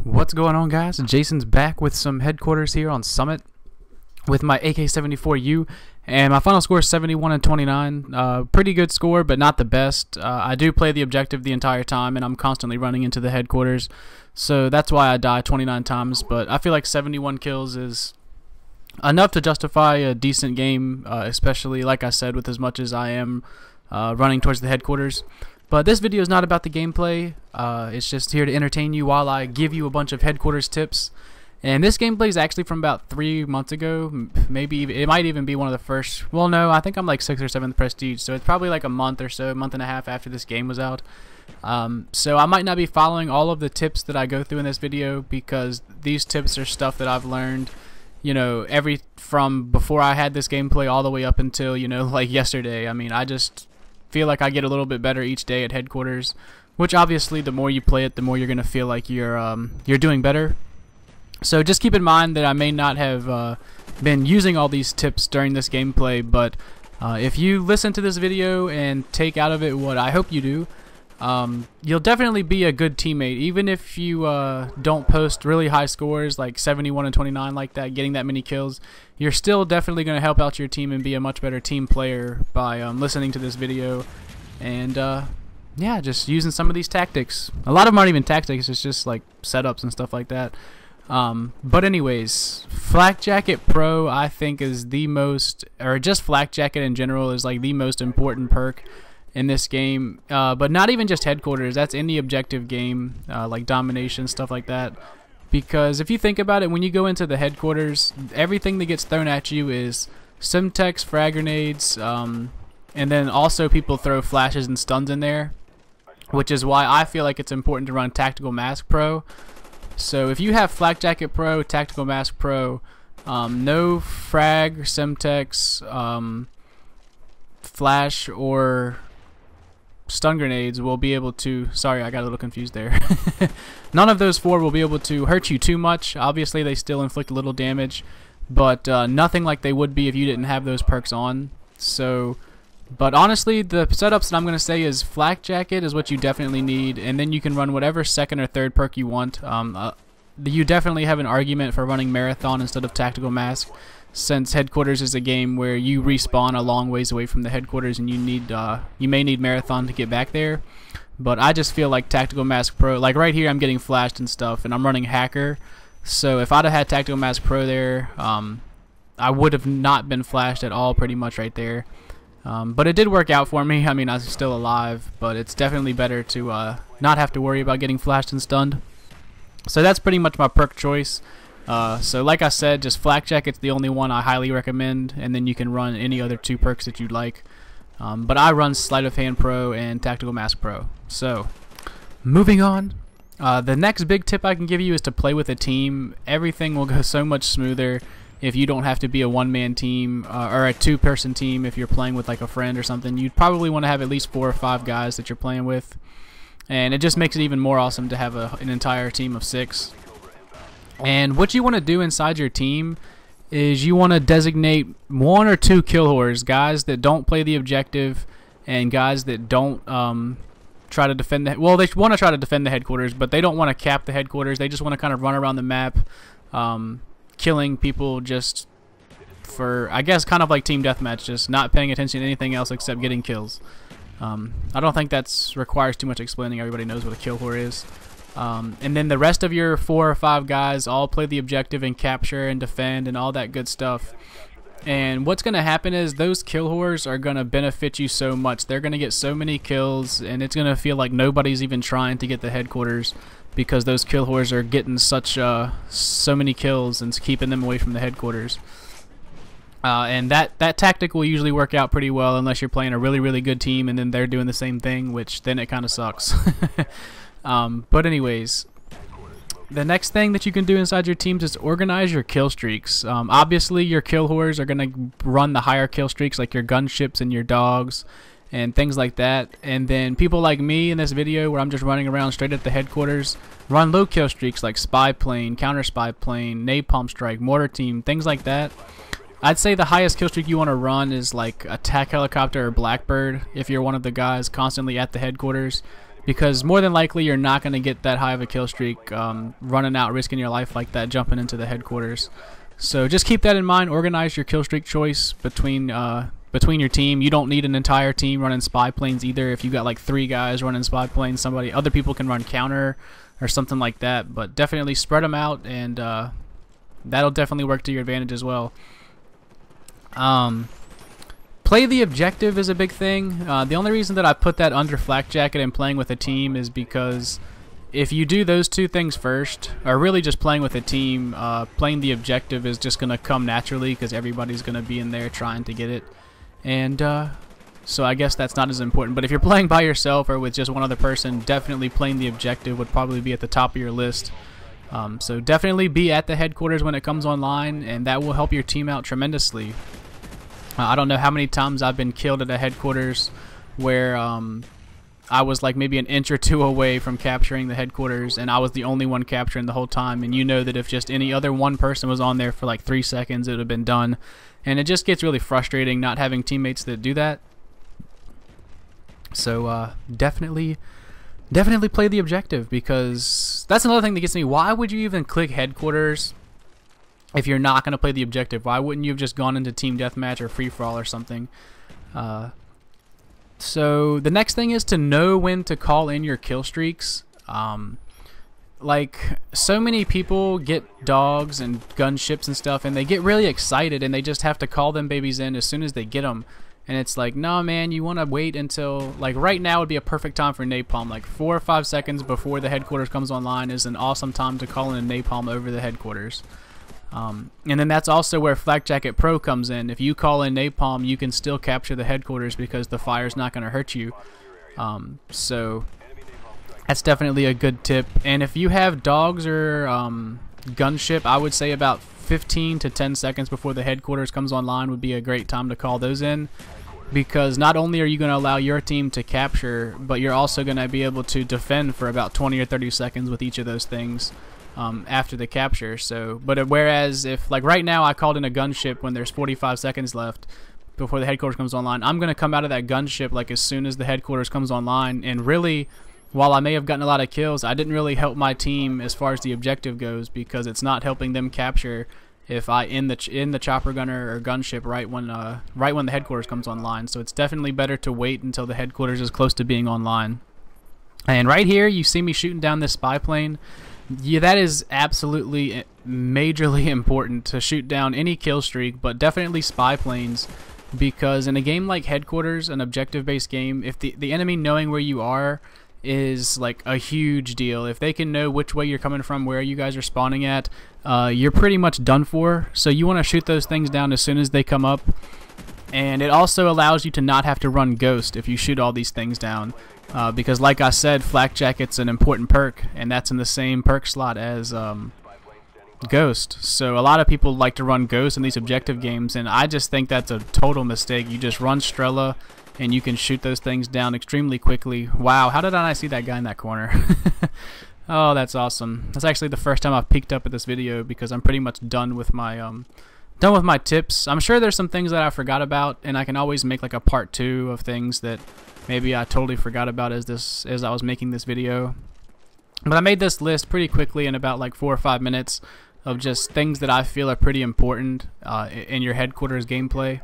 What's going on, guys? Jason's back with some headquarters here on Summit with my AK-74U, and my final score is 71 and 29. Pretty good score, but not the best. I do play the objective the entire time, and I'm constantly running into the headquarters, so that's why I die 29 times. But I feel like 71 kills is enough to justify a decent game, especially, like I said, with as much as I am running towards the headquarters. But this video is not about the gameplay. It's just here to entertain you while I give you a bunch of headquarters tips. And this gameplay is actually from about 3 months ago. Maybe it might even be one of the first. Well, no, I think I'm like 6th or 7th prestige, so it's probably like a month or so, a month and a half after this game was out. So I might not be following all of the tips that I go through in this video, because these tips are stuff that I've learned, you know, from before I had this gameplay all the way up until, you know, like yesterday. I mean, I just feel like I get a little bit better each day at headquarters, which obviously the more you play it, the more you're gonna feel like you're doing better. So just keep in mind that I may not have been using all these tips during this gameplay, but if you listen to this video and take out of it what I hope you do, you'll definitely be a good teammate. Even if you don't post really high scores like 71 and 29 like that, getting that many kills, you're still definitely going to help out your team and be a much better team player by listening to this video and yeah, just using some of these tactics. A lot of them aren't even tactics, it's just like setups and stuff like that. But anyways, Flak Jacket Pro I think is the most, or just Flak Jacket in general is like the most important perk in this game, but not even just headquarters, that's in the objective game, like domination, stuff like that. Because if you think about it, when you go into the headquarters, everything that gets thrown at you is Simtex, frag grenades, and then also people throw flashes and stuns in there, which is why I feel like it's important to run Tactical Mask Pro. So if you have Flak Jacket Pro, Tactical Mask Pro, no frag, Simtex, flash, or stun grenades will be able to, sorry, I got a little confused there. None of those four will be able to hurt you too much. Obviously they still inflict a little damage, but nothing like they would be if you didn't have those perks on. So, but honestly, the setups that I'm going to say is Flak Jacket is what you definitely need, and then you can run whatever second or third perk you want. You definitely have an argument for running Marathon instead of Tactical Mask, since headquarters is a game where you respawn a long ways away from the headquarters, and you may need Marathon to get back there. But I just feel like Tactical Mask Pro, like right here I'm getting flashed and stuff, and I'm running Hacker, so if I'd have had Tactical Mask Pro there, I would have not been flashed at all pretty much right there. But it did work out for me. I mean, I was still alive, but it's definitely better to not have to worry about getting flashed and stunned. So that's pretty much my perk choice. So like I said, just Flak Jacket's the only one I highly recommend, and then you can run any other 2 perks that you'd like. But I run Sleight of Hand Pro and Tactical Mask Pro. So, moving on. The next big tip I can give you is to play with a team. Everything will go so much smoother if you don't have to be a one-man team or a 2-person team. If you're playing with like a friend or something, you'd probably want to have at least 4 or 5 guys that you're playing with. And it just makes it even more awesome to have an entire team of 6. And what you want to do inside your team is you want to designate 1 or 2 kill whores, guys that don't play the objective and guys that don't try to defend the, well, they want to try to defend the headquarters, but they don't want to cap the headquarters. They just want to kind of run around the map, killing people just for, I guess, kind of like team deathmatch, just not paying attention to anything else except getting kills. I don't think that requires too much explaining. Everybody knows what a kill whore is. And then the rest of your 4 or 5 guys all play the objective and capture and defend and all that good stuff. And what's going to happen is those kill whores are going to benefit you so much. They're going to get so many kills, and it's going to feel like nobody's even trying to get the headquarters, because those kill whores are getting so many kills and keeping them away from the headquarters. And that tactic will usually work out pretty well unless you're playing a really good team and then they're doing the same thing, which then it kind of sucks. But anyways, the next thing that you can do inside your teams is organize your kill streaks. Obviously your kill whores are going to run the higher kill streaks, like your gunships and your dogs and things like that. And then people like me in this video, where I'm just running around straight at the headquarters, run low kill streaks like spy plane, counter spy plane, napalm strike, mortar team, things like that. I'd say the highest kill streak you want to run is like attack helicopter or blackbird if you're one of the guys constantly at the headquarters. because more than likely you're not going to get that high of a kill streak running out risking your life like that jumping into the headquarters. So just keep that in mind. Organize your kill streak choice between your team. You don't need an entire team running spy planes either. If you got like 3 guys running spy planes, other people can run counter or something like that, but definitely spread them out, and that'll definitely work to your advantage as well. Play the objective is a big thing. The only reason that I put that under flak jacket and playing with a team is because if you do those 2 things first, or really just playing with a team, playing the objective is just going to come naturally because everybody's going to be in there trying to get it. And so I guess that's not as important. But if you're playing by yourself or with just one other person, definitely playing the objective would probably be at the top of your list. So definitely be at the headquarters when it comes online, and that will help your team out tremendously. I don't know how many times I've been killed at a headquarters where I was like maybe an inch or 2 away from capturing the headquarters, and I was the only one capturing the whole time. And you know that if just any other one person was on there for like 3 seconds, it would have been done. And it just gets really frustrating not having teammates that do that. So definitely play the objective, because that's another thing that gets me. Why would you even click headquarters if you're not going to play the objective? Why wouldn't you have just gone into team deathmatch or free-for-all or something? So the next thing is to know when to call in your kill streaks. Like, so many people get dogs and gunships and stuff, and they get really excited, and they just have to call them babies in as soon as they get them. And it's like, no, man, you want to wait until, like, right now would be a perfect time for napalm. Like 4 or 5 seconds before the headquarters comes online is an awesome time to call in a napalm over the headquarters. And then that's also where Flak Jacket Pro comes in. If you call in napalm, you can still capture the headquarters because the fire's not going to hurt you. So that's definitely a good tip. And if you have dogs or gunship, I would say about 15 to 10 seconds before the headquarters comes online would be a great time to call those in, because not only are you going to allow your team to capture, but you're also going to be able to defend for about 20 or 30 seconds with each of those things after the capture. So, but whereas if, like right now, I called in a gunship when there's 45 seconds left before the headquarters comes online, I'm going to come out of that gunship like as soon as the headquarters comes online. And really, while I may have gotten a lot of kills, I didn't really help my team as far as the objective goes, because it's not helping them capture if I in the chopper gunner or gunship right when the headquarters comes online. So it's definitely better to wait until the headquarters is close to being online. And right here, you see me shooting down this spy plane. Yeah, that is absolutely majorly important to shoot down any kill streak, but definitely spy planes, because in a game like Headquarters, an objective-based game, if the enemy knowing where you are is like a huge deal. If they can know which way you're coming from, where you guys are spawning at, you're pretty much done for. So you want to shoot those things down as soon as they come up. And it also allows you to not have to run Ghost if you shoot all these things down. Because like I said, Flak Jacket's an important perk, and that's in the same perk slot as Ghost. So a lot of people like to run Ghost in these objective games, and I just think that's a total mistake. You just run Strela, and you can shoot those things down extremely quickly. Wow, how did I not see that guy in that corner? Oh, that's awesome. That's actually the first time I've peeked up at this video, because I'm pretty much done with my tips. I'm sure there's some things that I forgot about, and I can always make like a part 2 of things that maybe I totally forgot about as I was making this video. But I made this list pretty quickly in about like 4 or 5 minutes of just things that I feel are pretty important in your Headquarters gameplay.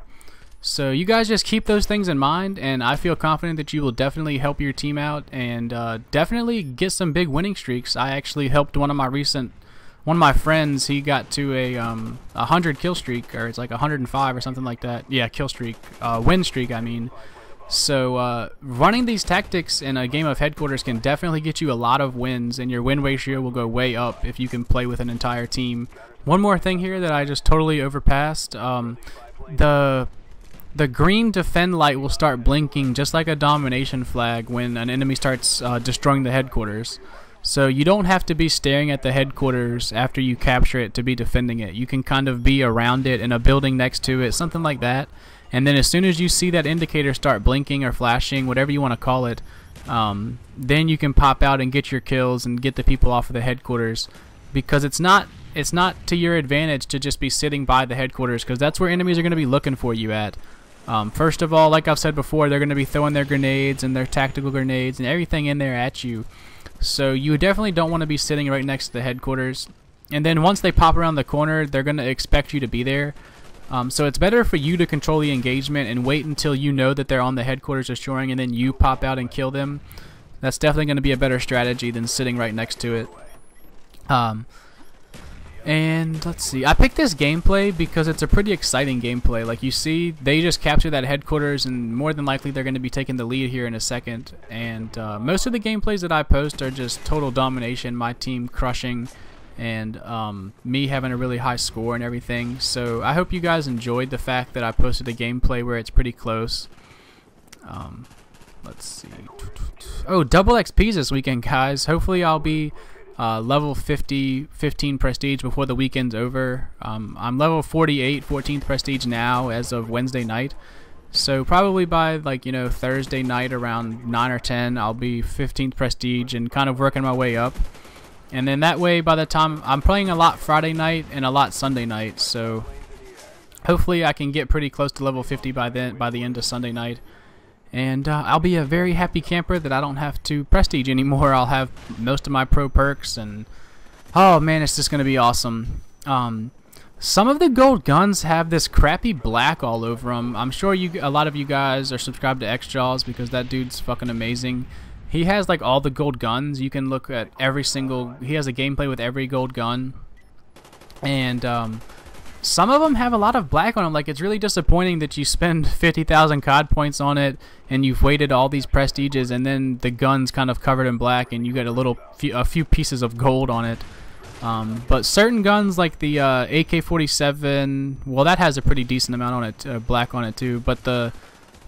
So you guys just keep those things in mind, and I feel confident that you will definitely help your team out and definitely get some big winning streaks. I actually helped one of my friends. He got to a 100 kill streak, or it's like 105 or something like that. Yeah, kill streak, win streak, I mean. So running these tactics in a game of Headquarters can definitely get you a lot of wins, and your win ratio will go way up if you can play with an entire team. One more thing here that I just totally overpassed. The green defend light will start blinking just like a domination flag when an enemy starts destroying the headquarters. So you don't have to be staring at the headquarters after you capture it to be defending it. You can kind of be around it in a building next to it, something like that. And then as soon as you see that indicator start blinking or flashing, whatever you want to call it, then you can pop out and get your kills and get the people off of the headquarters. Because it's not to your advantage to just be sitting by the headquarters, because that's where enemies are going to be looking for you at. First of all, like I've said before, they're going to be throwing their grenades and their tactical grenades and everything in there at you. So you definitely don't want to be sitting right next to the headquarters. And then once they pop around the corner, they're going to expect you to be there. So it's better for you to control the engagement and wait until you know that they're on the headquarters destroying, and then you pop out and kill them. That's definitely going to be a better strategy than sitting right next to it. And let's see, I picked this gameplay because it's a pretty exciting gameplay. Like you see, they just capture that headquarters, and more than likely they're going to be taking the lead here in a second. And most of the gameplays that I post are just total domination, my team crushing, and me having a really high score and everything. So I hope you guys enjoyed the fact that I posted a gameplay where it's pretty close. Let's see. Oh, double XPs this weekend, guys. Hopefully I'll be level 15 prestige before the weekend's over. I'm level 48, 14th prestige now as of Wednesday night. So probably by, like, you know, Thursday night around 9 or 10, I'll be 15th prestige and kind of working my way up. And then that way, by the time I'm playing a lot Friday night and a lot Sunday night, so hopefully I can get pretty close to level 50 by the end of Sunday night. And I'll be a very happy camper that I don't have to prestige anymore. I'll have most of my pro perks, and oh man, it's just gonna be awesome. Some of the gold guns have this crappy black all over them. I'm sure a lot of you guys are subscribed to XJaws because that dude's fucking amazing. He has like all the gold guns. You can look at every single. He has a gameplay with every gold gun, and some of them have a lot of black on them. Like, it's really disappointing that you spend 50,000 COD points on it, and you've waited all these prestiges, and then the gun's kind of covered in black, and you get a few pieces of gold on it. But certain guns like the AK-47, well, that has a pretty decent amount on it, black on it too. But the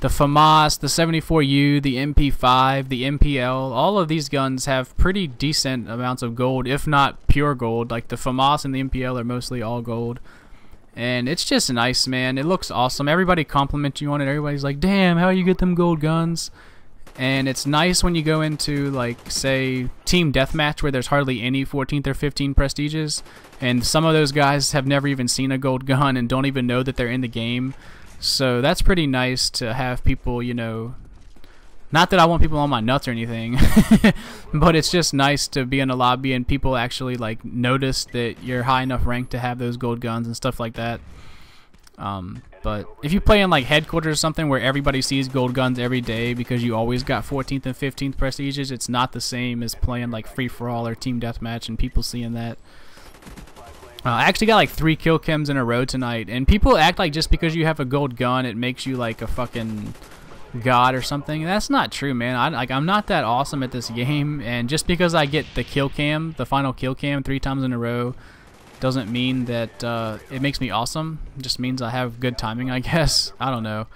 FAMAS, the 74U, the MP5, the MPL, all of these guns have pretty decent amounts of gold, if not pure gold. Like the FAMAS and the MPL are mostly all gold. And it's just nice, man. It looks awesome. Everybody compliments you on it. Everybody's like, damn, how you get them gold guns? And it's nice when you go into, like, say, Team Deathmatch, where there's hardly any 14th or 15 prestiges. And some of those guys have never even seen a gold gun and don't even know that they're in the game. So that's pretty nice to have people, you know, not that I want people on my nuts or anything, but it's just nice to be in a lobby and people actually, like, notice that you're high enough rank to have those gold guns and stuff like that. But if you play in, like, HeadQuarters or something where everybody sees gold guns every day because you always got 14th and 15th prestiges, it's not the same as playing, like, free-for-all or Team Deathmatch and people seeing that. I actually got like 3 kill cams in a row tonight, and people act like just because you have a gold gun it makes you like a fucking god or something. That's not true, man. I'm not that awesome at this game, and just because I get the kill cam, the final kill cam 3 times in a row, doesn't mean that it makes me awesome. It just means I have good timing, I guess. I don't know.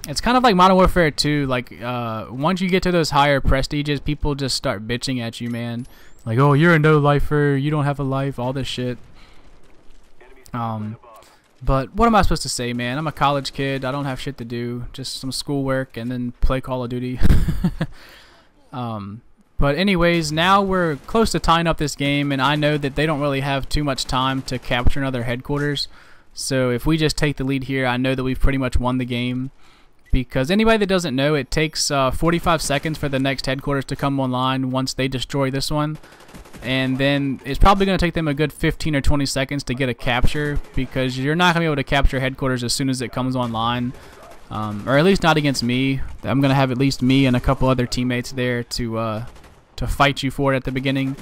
It's kind of like Modern Warfare 2. Like, once you get to those higher prestiges, people just start bitching at you, man. Like, oh, you're a no-lifer, you don't have a life, all this shit. But what am I supposed to say, man? I'm a college kid. I don't have shit to do. Just some schoolwork and then play Call of Duty. But anyways, now we're close to tying up this game, and I know that they don't really have too much time to capture another headquarters. So if we just take the lead here, I know that we've pretty much won the game. Because anybody that doesn't know, it takes 45 seconds for the next headquarters to come online once they destroy this one. And then it's probably going to take them a good 15 or 20 seconds to get a capture, because you're not going to be able to capture headquarters as soon as it comes online. Or at least not against me. I'm going to have at least me and a couple other teammates there to fight you for it at the beginning.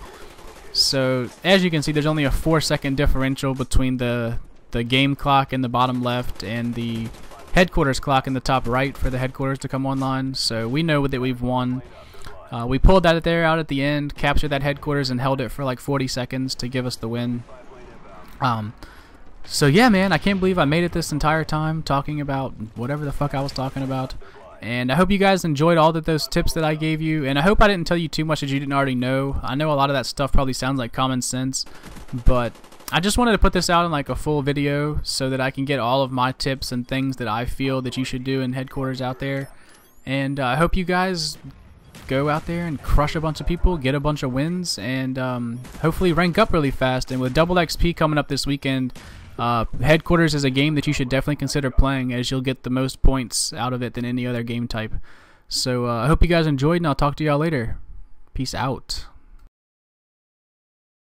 So as you can see, there's only a 4-second differential between the game clock in the bottom left and the headquarters clock in the top right for the headquarters to come online. So we know that we've won. We pulled that there out at the end, captured that headquarters, and held it for like 40 seconds to give us the win. So yeah, man, I can't believe I made it this entire time talking about whatever the fuck I was talking about. And I hope you guys enjoyed all of those tips that I gave you, and I hope I didn't tell you too much that you didn't already know. I know a lot of that stuff probably sounds like common sense, but I just wanted to put this out in like a full video so that I can get all of my tips and things that I feel that you should do in headquarters out there. And I hope you guys go out there and crush a bunch of people, get a bunch of wins, and hopefully rank up really fast. And with double XP coming up this weekend, HeadQuarters is a game that you should definitely consider playing, as you'll get the most points out of it than any other game type. So I hope you guys enjoyed, and I'll talk to y'all later. Peace out.